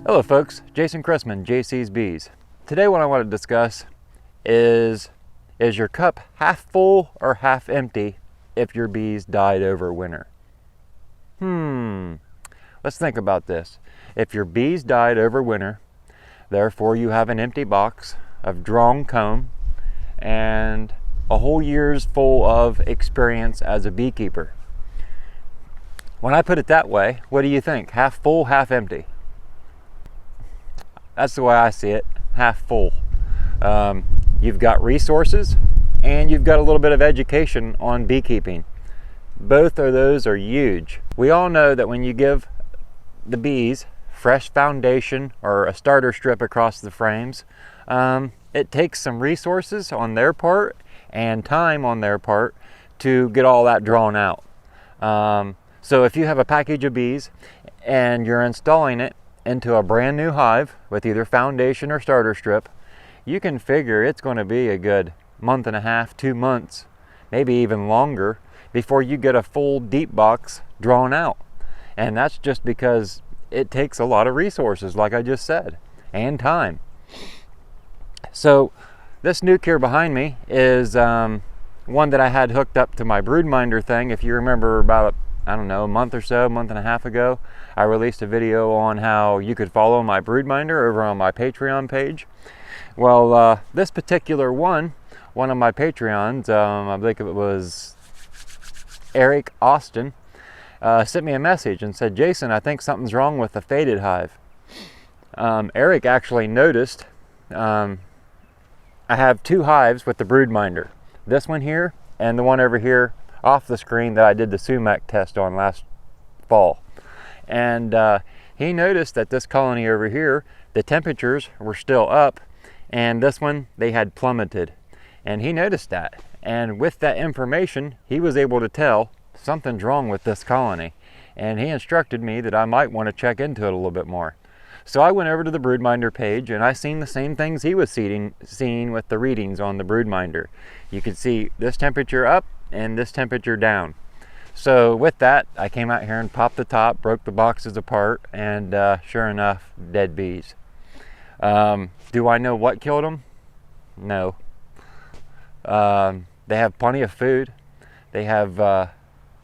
Hello folks, Jason Chrisman, JC's Bees. Today what I want to discuss is your cup half full or half empty if your bees died over winter? Let's think about this. If your bees died over winter, therefore you have an empty box of drawn comb and a whole year's full of experience as a beekeeper. When I put it that way, what do you think? Half full, half empty? That's the way I see it, half full. You've got resources and you've got a little bit of education on beekeeping. Both of those are huge. We all know that when you give the bees fresh foundation or a starter strip across the frames, it takes some resources on their part and time on their part to get all that drawn out. So if you have a package of bees and you're installing it into a brand new hive with either foundation or starter strip, you can figure it's going to be a good month and a half, 2 months, maybe even longer before you get a full deep box drawn out. And that's just because it takes a lot of resources, like I just said, and time. So this nuke here behind me is one that I had hooked up to my broodminder thing. If you remember, about I don't know, a month and a half ago, I released a video on how you could follow my broodminder over on my Patreon page. Well, this particular one of my Patreons, I think it was Eric Austin, sent me a message and said, Jason, I think something's wrong with the faded hive. Eric actually noticed I have two hives with the broodminder. This one here and the one over here off the screen that I did the sumac test on last fall. And he noticed that this colony over here, the temperatures were still up, and this one, they had plummeted. And he noticed that. And with that information, he was able to tell something's wrong with this colony. And he instructed me that I might want to check into it a little bit more. So I went over to the broodminder page and I seen the same things he was seeing with the readings on the broodminder. You could see this temperature up and this temperature down. So with that, I came out here and popped the top, broke the boxes apart, and sure enough, dead bees. Do I know what killed them? No. They have plenty of food. They've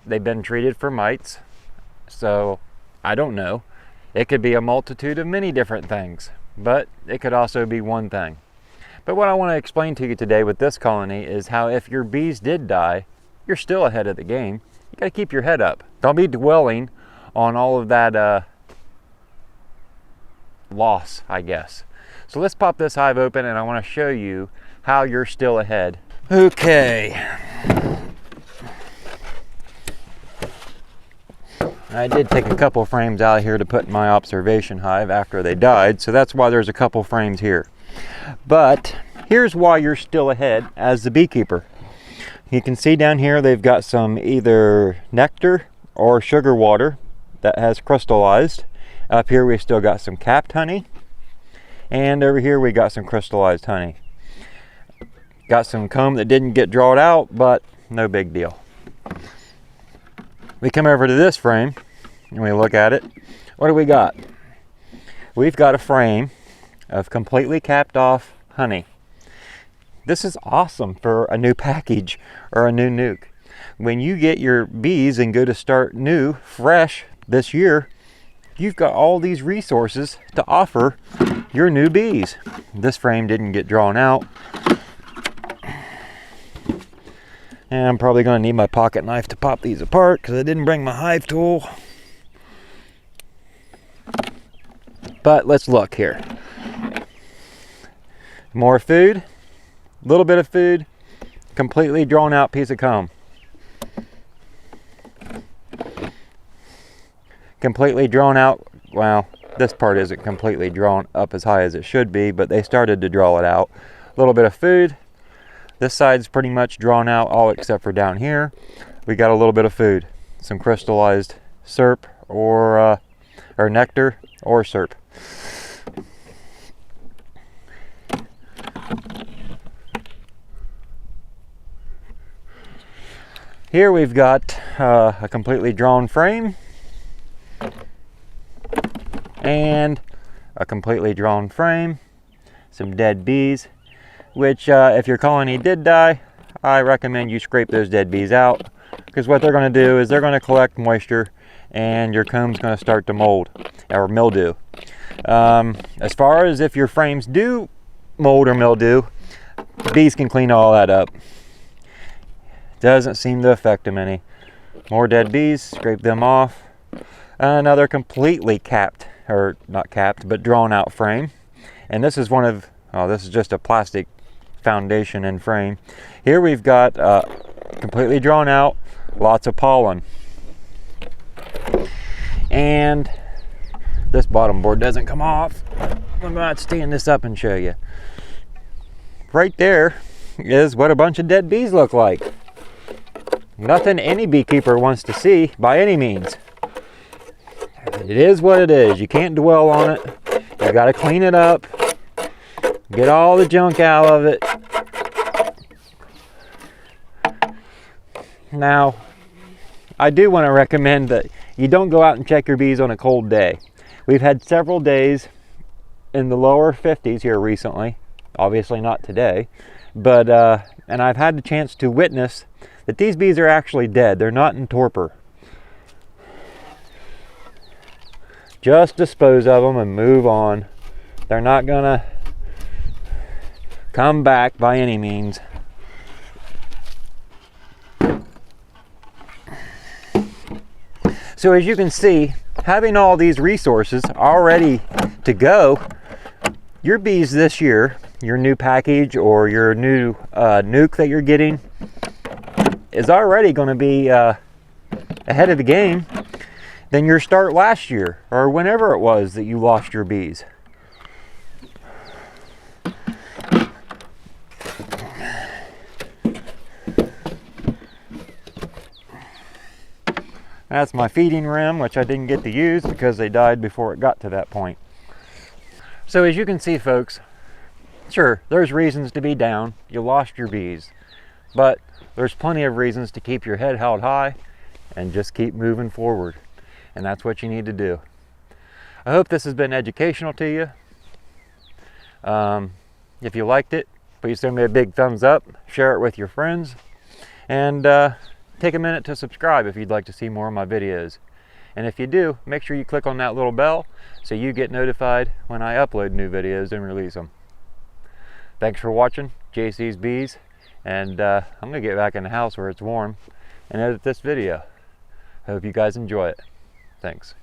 been treated for mites. So I don't know. It could be a multitude of many different things, but it could also be one thing. But what I want to explain to you today with this colony is how if your bees did die, you're still ahead of the game. You got to keep your head up. Don't be dwelling on all of that loss, I guess. So let's pop this hive open and I want to show you how you're still ahead. Okay. I did take a couple frames out here to put in my observation hive after they died, so that's why there's a couple frames here. But here's why you're still ahead as the beekeeper. You can see down here they've got some either nectar or sugar water that has crystallized. Up here we still got some capped honey, and over here we got some crystallized honey. Got some comb that didn't get drawn out, but no big deal. We come over to this frame and we look at it. What do we got? We've got a frame of completely capped off honey. This is awesome for a new package or a new nuke. When you get your bees and go to start new, fresh this year, you've got all these resources to offer your new bees. This frame didn't get drawn out. And I'm probably going to need my pocket knife to pop these apart because I didn't bring my hive tool. But let's look here. More food, a little bit of food, completely drawn out piece of comb. Completely drawn out, well, this part isn't completely drawn up as high as it should be, but they started to draw it out. A little bit of food. This side's pretty much drawn out, all except for down here. We got a little bit of food, some crystallized syrup or nectar or syrup. Here we've got a completely drawn frame and a completely drawn frame, some dead bees, which if your colony did die, I recommend you scrape those dead bees out, because what they're going to do is they're going to collect moisture and your comb's going to start to mold or mildew. As far as if your frames do mold or mildew, bees can clean all that up. Doesn't seem to affect them any. More dead bees, scrape them off. Another completely capped, or not capped, but drawn out frame. And this is one of, oh, this is just a plastic foundation and frame. Here we've got completely drawn out, lots of pollen. And this bottom board doesn't come off. I'm going to stand this up and show you. Right there is what a bunch of dead bees look like. Nothing any beekeeper wants to see by any means. It is what it is. You can't dwell on it. You got to clean it up. Get all the junk out of it. Now, I do want to recommend that you don't go out and check your bees on a cold day. We've had several days in the lower 50s here recently. Obviously not today. But, and I've had the chance to witness that these bees are actually dead. They're not in torpor. Just dispose of them and move on. They're not gonna come back by any means. So as you can see, having all these resources already to go, your bees this year, your new package or your new nuke that you're getting, is already going to be ahead of the game than your start last year or whenever it was that you lost your bees. That's my feeding rim, which I didn't get to use because they died before it got to that point. So as you can see, folks, sure, there's reasons to be down. You lost your bees, but there's plenty of reasons to keep your head held high and just keep moving forward. And that's what you need to do. I hope this has been educational to you. If you liked it, please send me a big thumbs up, share it with your friends, and take a minute to subscribe if you'd like to see more of my videos. And if you do, make sure you click on that little bell so you get notified when I upload new videos and release them. Thanks for watching JC's Bees, and I'm going to get back in the house where it's warm and edit this video. I hope you guys enjoy it. Thanks.